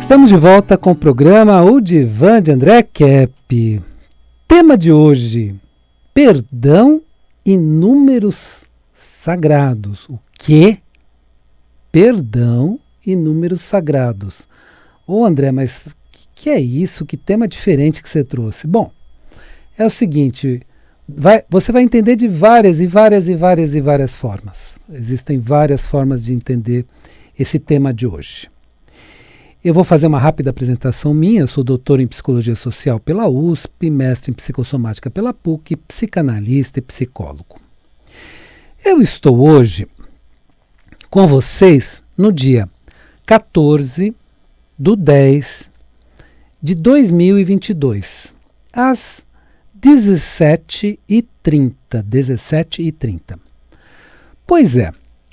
Estamos de volta com o programa O Divã de André Kepp. Tema de hoje: perdão e números sagrados. O quê? Perdão e números sagrados. Ô André, mas que é isso? Que tema diferente que você trouxe? Bom, é o seguinte, você vai entender de várias formas. Existem várias formas de entender esse tema de hoje. Eu vou fazer uma rápida apresentação minha. Eu sou doutor em Psicologia Social pela USP, mestre em Psicossomática pela PUC, psicanalista e psicólogo. Eu estou hoje com vocês no dia 14/10/2022, às 17h30. Pois é,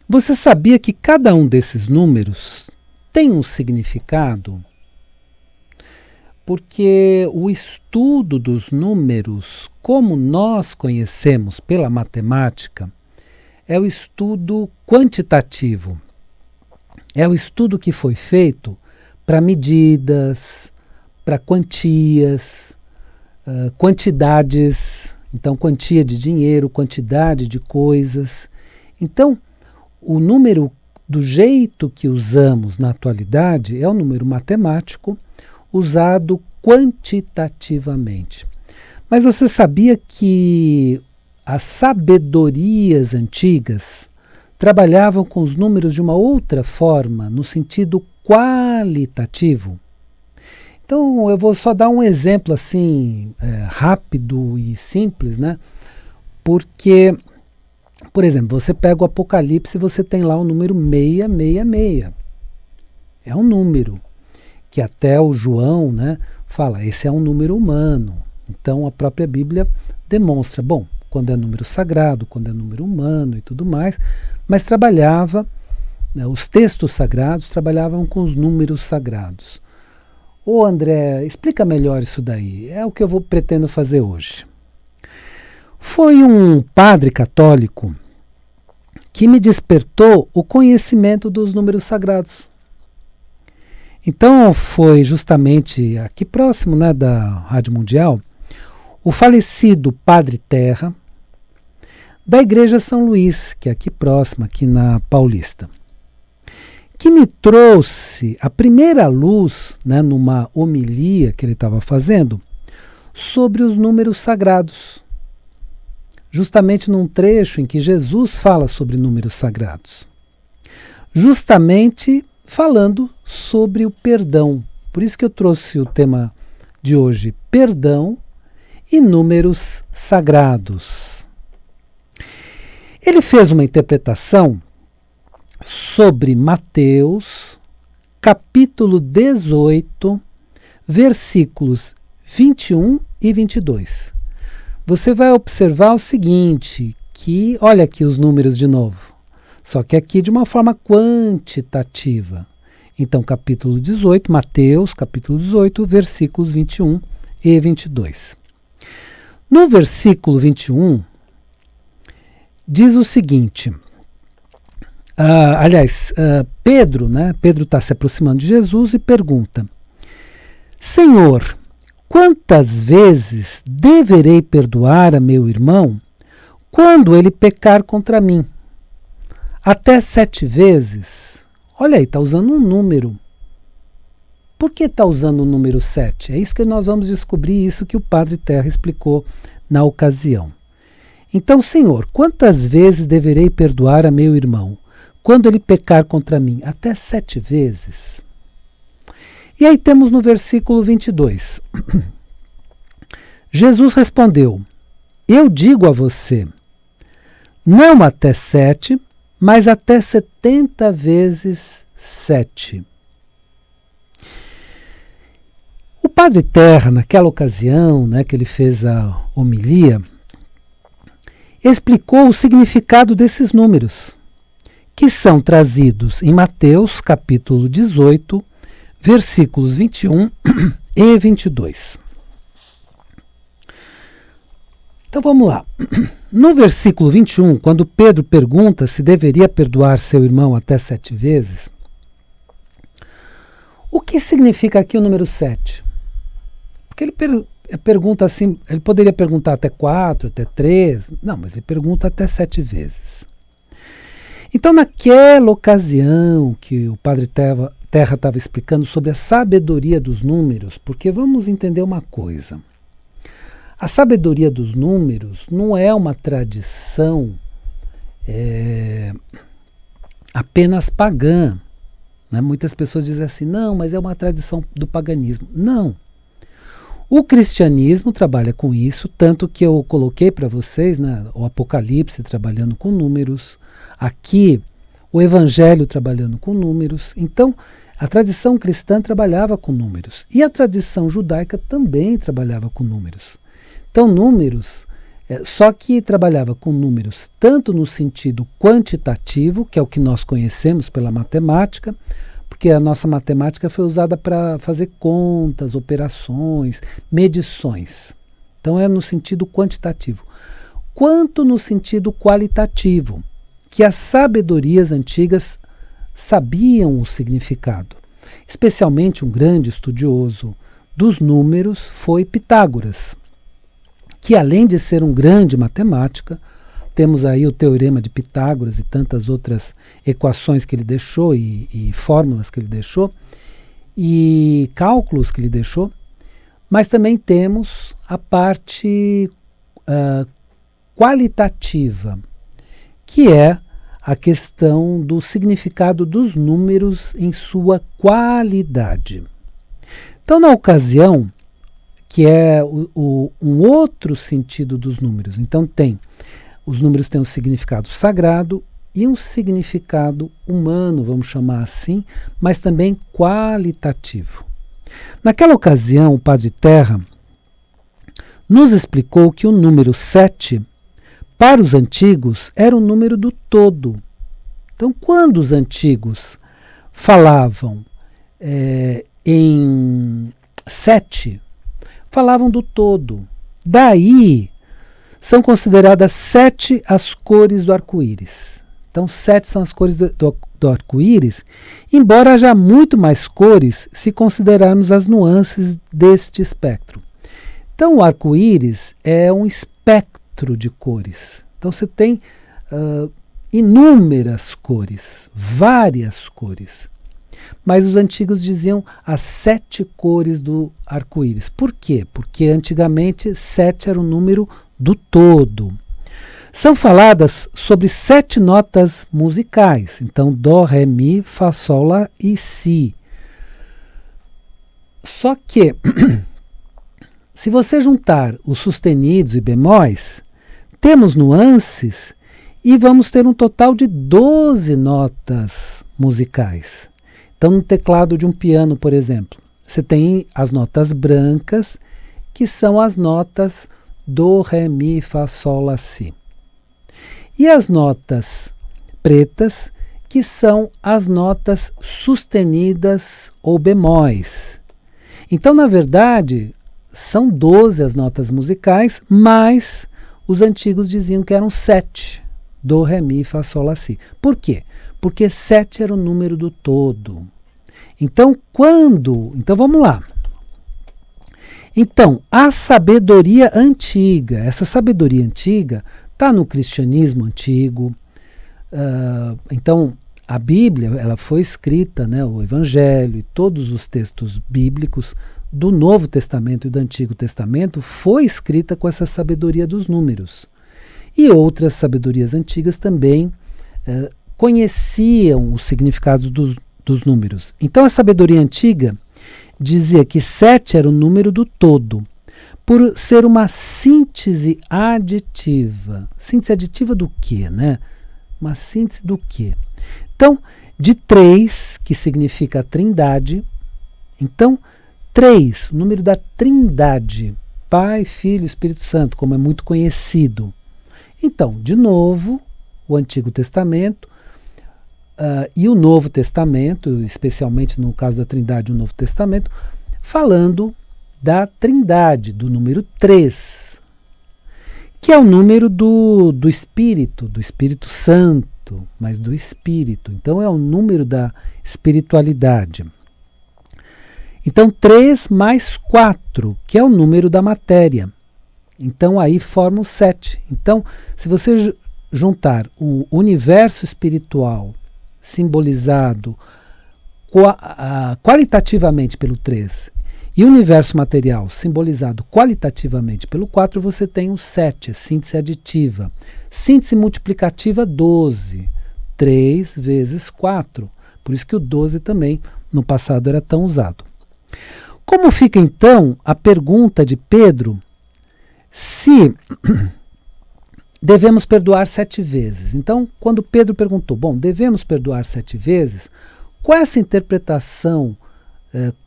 você sabia que cada um desses números tem um significado? Porque o estudo dos números, como nós conhecemos pela matemática, é o estudo quantitativo. É o estudo que foi feito para medidas, para quantias, quantidades, então quantia de dinheiro, quantidade de coisas. Então, o número do jeito que usamos na atualidade é o número matemático usado quantitativamente. Mas você sabia que as sabedorias antigas trabalhavam com os números de uma outra forma, no sentido qualitativo? Então eu vou só dar um exemplo assim, rápido e simples, né? Porque, por exemplo, você pega o Apocalipse e você tem lá o número 666. É um número que até o João, né, fala, esse é um número humano. Então a própria Bíblia demonstra, bom, quando é número sagrado, quando é número humano e tudo mais, mas trabalhava, né, os textos sagrados trabalhavam com os números sagrados. Ô André, explica melhor isso daí, é o que eu pretendo fazer hoje. Foi um padre católico que me despertou o conhecimento dos números sagrados. Então foi justamente aqui próximo, né, da Rádio Mundial, o falecido Padre Terra, da Igreja São Luís, que é aqui próximo, aqui na Paulista, que me trouxe a primeira luz, né, numa homilia que ele estava fazendo, sobre os números sagrados. Justamente num trecho em que Jesus fala sobre números sagrados. Justamente falando sobre o perdão. Por isso que eu trouxe o tema de hoje, perdão e números sagrados. Ele fez uma interpretação sobre Mateus, capítulo 18, versículos 21 e 22. Você vai observar o seguinte, que, olha aqui os números de novo, só que aqui de uma forma quantitativa. Então, capítulo 18, Mateus, capítulo 18, versículos 21 e 22. No versículo 21, diz o seguinte, Pedro, né? Pedro está se aproximando de Jesus e pergunta, Senhor, quantas vezes deverei perdoar a meu irmão quando ele pecar contra mim? Até 7 vezes? Olha aí, está usando um número. Por que está usando o número 7? É isso que nós vamos descobrir, isso que o Padre Terra explicou na ocasião. Então, Senhor, quantas vezes deverei perdoar a meu irmão quando ele pecar contra mim? Até 7 vezes? E aí temos no versículo 22. Jesus respondeu, eu digo a você, não até 7, mas até 70 vezes 7. O Padre Terra, naquela ocasião, né, que ele fez a homilia, explicou o significado desses números, que são trazidos em Mateus, capítulo 18, versículos 21 e 22. Então vamos lá. No versículo 21, quando Pedro pergunta se deveria perdoar seu irmão até 7 vezes, O que significa aqui o número 7? Porque ele pergunta assim, ele poderia perguntar até 4, até 3, não, mas ele pergunta até 7 vezes. Então, naquela ocasião que o Padre Terra estava explicando sobre a sabedoria dos números, porque vamos entender uma coisa. A sabedoria dos números não é uma tradição apenas pagã. Né? Muitas pessoas dizem assim, não, mas é uma tradição do paganismo. Não. O cristianismo trabalha com isso, tanto que eu coloquei para vocês, né, o Apocalipse trabalhando com números, aqui o Evangelho trabalhando com números. Então, a tradição cristã trabalhava com números e a tradição judaica também trabalhava com números. Então, números, só que trabalhava com números tanto no sentido quantitativo, que é o que nós conhecemos pela matemática, porque a nossa matemática foi usada para fazer contas, operações, medições. Então é no sentido quantitativo. Quanto no sentido qualitativo, que as sabedorias antigas sabiam o significado. Especialmente um grande estudioso dos números foi Pitágoras, que além de ser um grande matemático, temos aí o teorema de Pitágoras e tantas outras equações que ele deixou e fórmulas que ele deixou e cálculos que ele deixou, mas também temos a parte qualitativa, que é a questão do significado dos números em sua qualidade. Então, na ocasião, que é um outro sentido dos números, então os números têm um significado sagrado e um significado humano, vamos chamar assim, mas também qualitativo. Naquela ocasião, o Padre Terra nos explicou que o número 7, para os antigos, era o número do todo. Então, quando os antigos falavam em 7, falavam do todo. Daí, são consideradas 7 as cores do arco-íris. Então, 7 são as cores do arco-íris, embora haja muito mais cores se considerarmos as nuances deste espectro. Então, o arco-íris é um espectro de cores. Então, você tem inúmeras cores, várias cores. Mas os antigos diziam as 7 cores do arco-íris. Por quê? Porque antigamente 7 era o número do todo. São faladas sobre 7 notas musicais. Então, Dó, Ré, Mi, Fá, Sol, Lá e Si. Só que, se você juntar os sustenidos e bemóis, temos nuances e vamos ter um total de 12 notas musicais. Então, no teclado de um piano, por exemplo, você tem as notas brancas, que são as notas Dó, Ré, Mi, Fá, Sol, Lá, Si. E as notas pretas, que são as notas sustenidas ou bemóis. Então, na verdade, são 12 as notas musicais, mas os antigos diziam que eram 7. Dó, Ré, Mi, Fá, Sol, Lá, Si. Por quê? Porque 7 era o número do todo. Então, Então, vamos lá. Então, a sabedoria antiga, essa sabedoria antiga está no cristianismo antigo. Então, a Bíblia ela foi escrita, né, o Evangelho e todos os textos bíblicos do Novo Testamento e do Antigo Testamento foi escrita com essa sabedoria dos números. E outras sabedorias antigas também conheciam os significados dos números. Então, a sabedoria antiga dizia que 7 era o número do todo, por ser uma síntese aditiva. Síntese aditiva do quê, né? Uma síntese do quê? Então, de 3, que significa trindade. Então, 3, o número da trindade. Pai, Filho, Espírito Santo, como é muito conhecido. Então, de novo, o Antigo Testamento e o Novo Testamento, especialmente no caso da Trindade, o Novo Testamento, falando da Trindade, do número 3, que é o número do Espírito Santo, mas do Espírito. Então é o número da espiritualidade. Então 3 mais 4, que é o número da matéria. Então aí forma o 7. Então, se você juntar o universo espiritual simbolizado qualitativamente pelo 3 e o universo material simbolizado qualitativamente pelo 4, você tem o 7, a síntese aditiva. Síntese multiplicativa, 12. 3 vezes 4. Por isso que o 12 também no passado era tão usado. Como fica então a pergunta de Pedro se devemos perdoar 7 vezes? Então, quando Pedro perguntou, devemos perdoar 7 vezes, com essa interpretação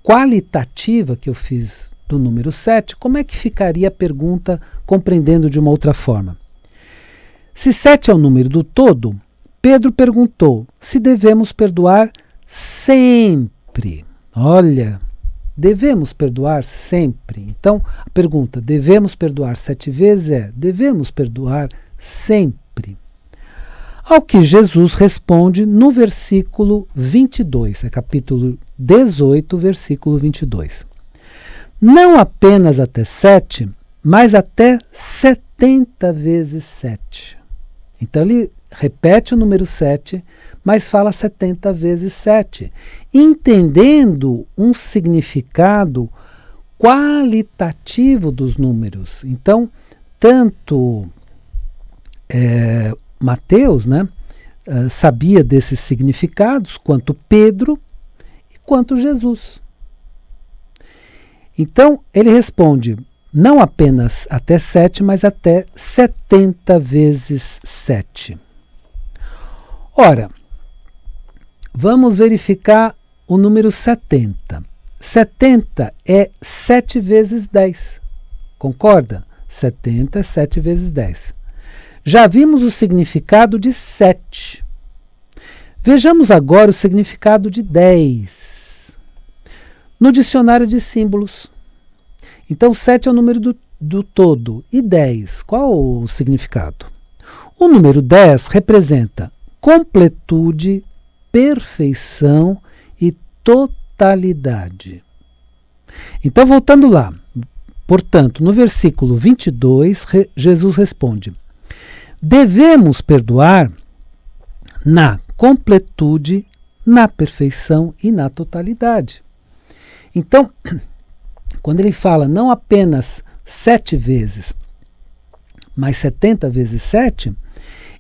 qualitativa que eu fiz do número 7, como é que ficaria a pergunta compreendendo de uma outra forma? Se 7 é o número do todo, Pedro perguntou se devemos perdoar sempre. Olha, devemos perdoar sempre. Então, a pergunta, devemos perdoar 7 vezes devemos perdoar sempre. Ao que Jesus responde no versículo 22, capítulo 18, versículo 22. Não apenas até 7, mas até 70 vezes 7. Então ele repete o número 7, mas fala 70 vezes 7, entendendo um significado qualitativo dos números. Então, tanto Mateus, sabia desses significados, quanto Pedro e quanto Jesus. Então, ele responde, não apenas até 7, mas até 70 vezes 7. Ora, vamos verificar o número 70. 70 é 7 vezes 10. Concorda? 70 é 7 vezes 10. Já vimos o significado de 7. Vejamos agora o significado de 10. No dicionário de símbolos. Então, 7 é o número do todo. E 10, qual o significado? O número 10 representa completude, perfeição e totalidade. Então, voltando lá. Portanto, no versículo 22, Jesus responde: devemos perdoar na completude, na perfeição e na totalidade. Então, quando ele fala não apenas 7 vezes, mas 70 vezes 7,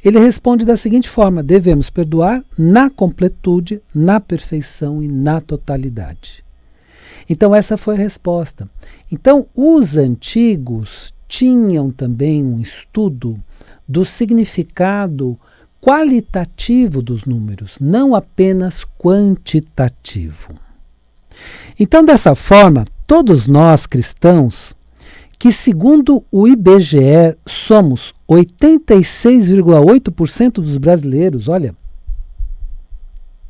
ele responde da seguinte forma: devemos perdoar na completude, na perfeição e na totalidade. Então essa foi a resposta. Então os antigos tinham também um estudo do significado qualitativo dos números, não apenas quantitativo. Então, dessa forma, todos nós cristãos, que segundo o IBGE somos 86,8% dos brasileiros, olha,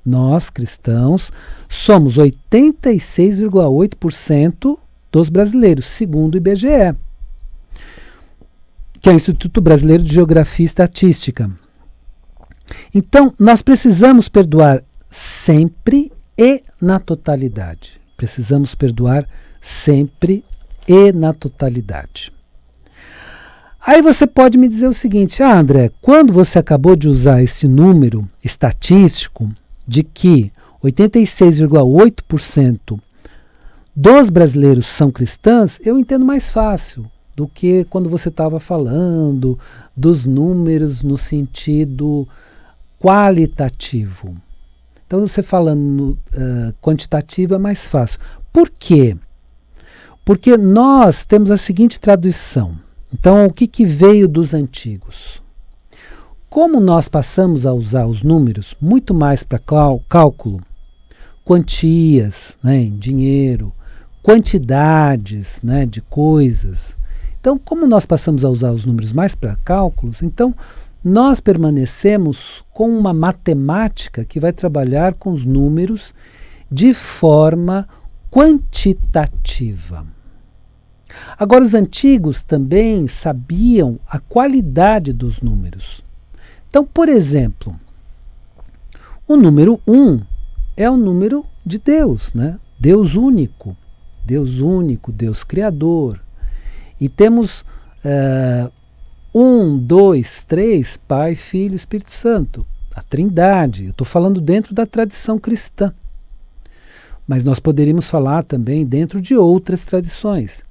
nós cristãos somos 86,8% dos brasileiros, segundo o IBGE, que é o Instituto Brasileiro de Geografia e Estatística. Então, nós precisamos perdoar sempre e na totalidade. Precisamos perdoar sempre e na totalidade. Aí você pode me dizer o seguinte: André, quando você acabou de usar esse número estatístico de que 86,8% dos brasileiros são cristãos, eu entendo mais fácil do que quando você estava falando dos números no sentido qualitativo. Então, você falando quantitativo é mais fácil. Por quê? Porque nós temos a seguinte tradução. Então, o que veio dos antigos? Como nós passamos a usar os números muito mais para cálculo, quantias, em dinheiro, quantidades, de coisas. Então, como nós passamos a usar os números mais para cálculos, então nós permanecemos com uma matemática que vai trabalhar com os números de forma quantitativa. Agora, os antigos também sabiam a qualidade dos números. Então, por exemplo, o número 1 é o número de Deus, Deus único, Deus Criador. E temos 1, 2, 3, Pai, Filho, Espírito Santo, a Trindade. Eu estou falando dentro da tradição cristã, mas nós poderíamos falar também dentro de outras tradições.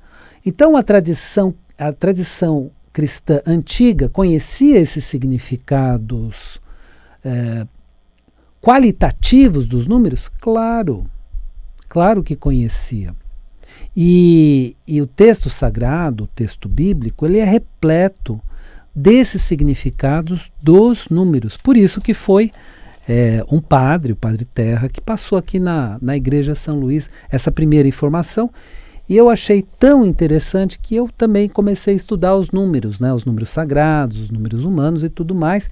Então a tradição cristã antiga conhecia esses significados qualitativos dos números? Claro que conhecia. E o texto sagrado, o texto bíblico, ele é repleto desses significados dos números. Por isso que foi um padre, o Padre Terra, que passou aqui na Igreja São Luís essa primeira informação. E eu achei tão interessante que eu também comecei a estudar os números, né, os números sagrados, os números humanos e tudo mais,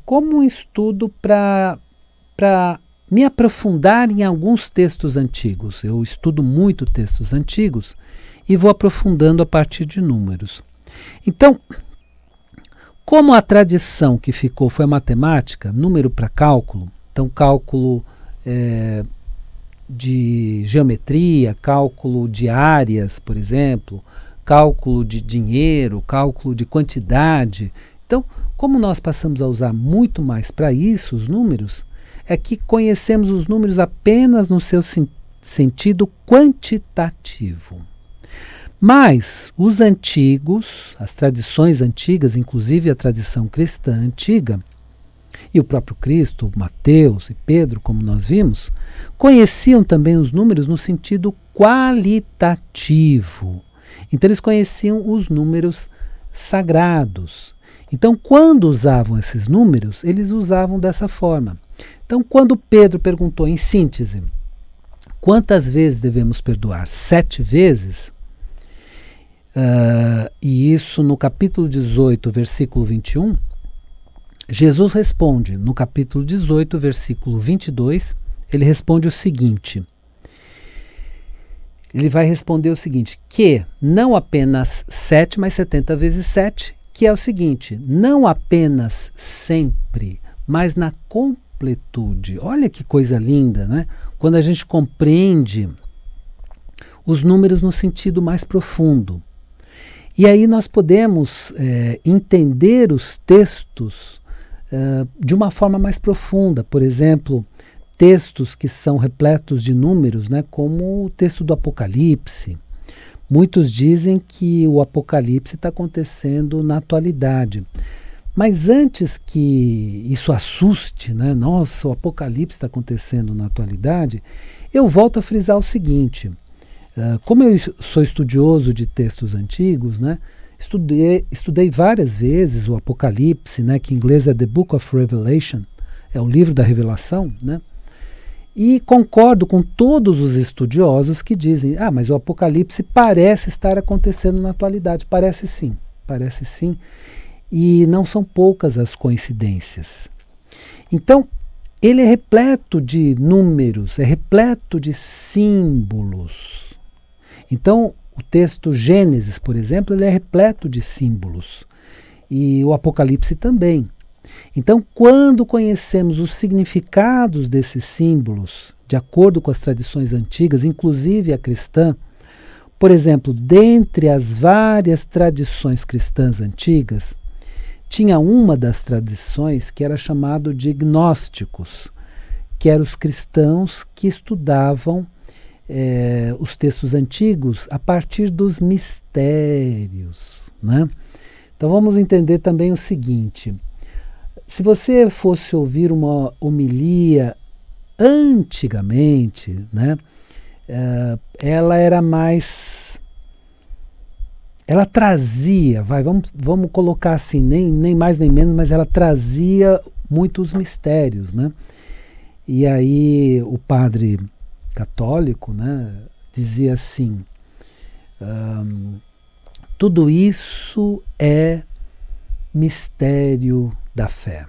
como um estudo para me aprofundar em alguns textos antigos. Eu estudo muito textos antigos e vou aprofundando a partir de números. Então, como a tradição que ficou foi a matemática, número para cálculo, então cálculo de geometria, cálculo de áreas, por exemplo, cálculo de dinheiro, cálculo de quantidade. Então, como nós passamos a usar muito mais para isso os números, é que conhecemos os números apenas no seu sentido quantitativo. Mas os antigos, as tradições antigas, inclusive a tradição cristã antiga, e o próprio Cristo, Mateus e Pedro, como nós vimos, conheciam também os números no sentido qualitativo. Então eles conheciam os números sagrados. Então quando usavam esses números, eles usavam dessa forma. Então quando Pedro perguntou em síntese, quantas vezes devemos perdoar? 7 vezes? E isso no capítulo 18, versículo 21, Jesus responde, no capítulo 18, versículo 22, ele responde o seguinte, ele vai responder o seguinte, que não apenas 7, mas 70 vezes 7, que é o seguinte, não apenas sempre, mas na completude. Olha que coisa linda, né? Quando a gente compreende os números no sentido mais profundo. E aí nós podemos entender os textos de uma forma mais profunda. Por exemplo, textos que são repletos de números, né, como o texto do Apocalipse. Muitos dizem que o Apocalipse está acontecendo na atualidade. Mas antes que isso assuste, né, nossa, o Apocalipse está acontecendo na atualidade, eu volto a frisar o seguinte. Como eu sou estudioso de textos antigos, né, estudei várias vezes o Apocalipse, né, que em inglês é The Book of Revelation, é o livro da revelação, né, e concordo com todos os estudiosos que dizem, mas o Apocalipse parece estar acontecendo na atualidade. Parece sim, e não são poucas as coincidências. Então, ele é repleto de números, é repleto de símbolos. Então, o texto Gênesis, por exemplo, ele é repleto de símbolos. E o Apocalipse também. Então, quando conhecemos os significados desses símbolos, de acordo com as tradições antigas, inclusive a cristã, por exemplo, dentre as várias tradições cristãs antigas, tinha uma das tradições que era chamado de gnósticos, que eram os cristãos que estudavam os textos antigos a partir dos mistérios, né? Então vamos entender também o seguinte, se você fosse ouvir uma homilia antigamente, né, ela era mais, ela trazia, vamos colocar assim, nem mais nem menos, mas ela trazia muitos mistérios, né? E aí o padre católico, né, dizia assim, tudo isso é mistério da fé.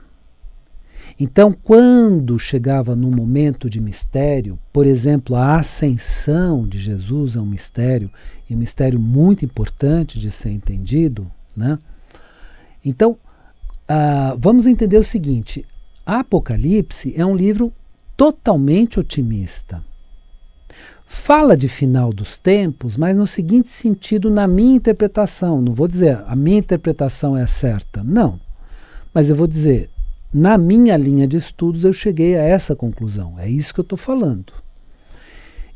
Então, quando chegava no momento de mistério, por exemplo, a ascensão de Jesus é um mistério, e um mistério muito importante de ser entendido, né? Então, vamos entender o seguinte, Apocalipse é um livro totalmente otimista. Fala de final dos tempos, mas no seguinte sentido, na minha interpretação. Não vou dizer a minha interpretação é a certa, não. Mas eu vou dizer, na minha linha de estudos eu cheguei a essa conclusão. É isso que eu estou falando.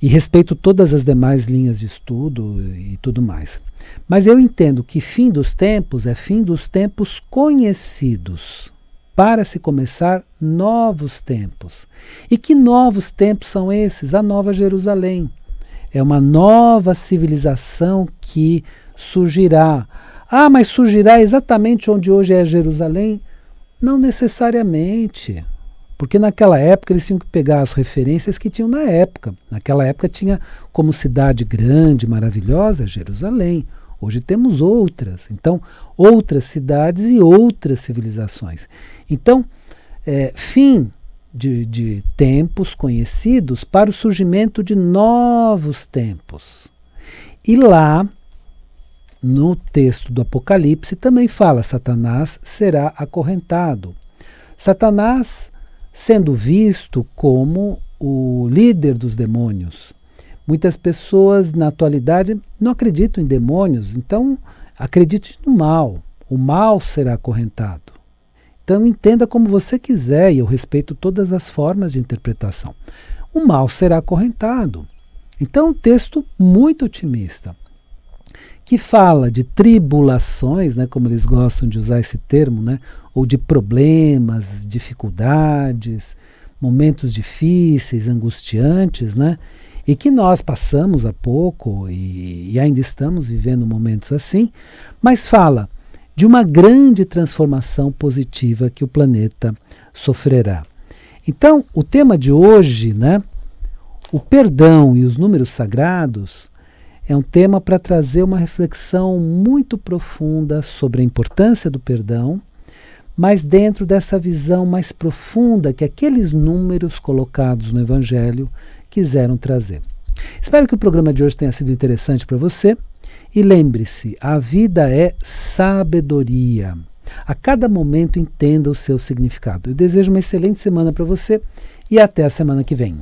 E respeito todas as demais linhas de estudo e tudo mais. Mas eu entendo que fim dos tempos é fim dos tempos conhecidos, para se começar novos tempos. E que novos tempos são esses? A Nova Jerusalém. É uma nova civilização que surgirá. Ah, mas surgirá exatamente onde hoje é Jerusalém? Não necessariamente. Porque naquela época eles tinham que pegar as referências que tinham na época. Naquela época tinha como cidade grande, maravilhosa, Jerusalém. Hoje temos outras. Então, outras cidades e outras civilizações. Então, fim de tempos conhecidos para o surgimento de novos tempos. E lá, no texto do Apocalipse, também fala: Satanás será acorrentado. Satanás sendo visto como o líder dos demônios. Muitas pessoas na atualidade não acreditam em demônios, então acredite no mal. O mal será acorrentado. Então entenda como você quiser, e eu respeito todas as formas de interpretação. O mal será acorrentado. Então um texto muito otimista, que fala de tribulações, né, como eles gostam de usar esse termo, né, ou de problemas, dificuldades, momentos difíceis, angustiantes, né, e que nós passamos há pouco e ainda estamos vivendo momentos assim, mas fala de uma grande transformação positiva que o planeta sofrerá. Então, o tema de hoje, né, o perdão e os números sagrados, é um tema para trazer uma reflexão muito profunda sobre a importância do perdão, mas dentro dessa visão mais profunda que aqueles números colocados no Evangelho quiseram trazer. Espero que o programa de hoje tenha sido interessante para você. E lembre-se, a vida é sabedoria. A cada momento entenda o seu significado. Eu desejo uma excelente semana para você e até a semana que vem.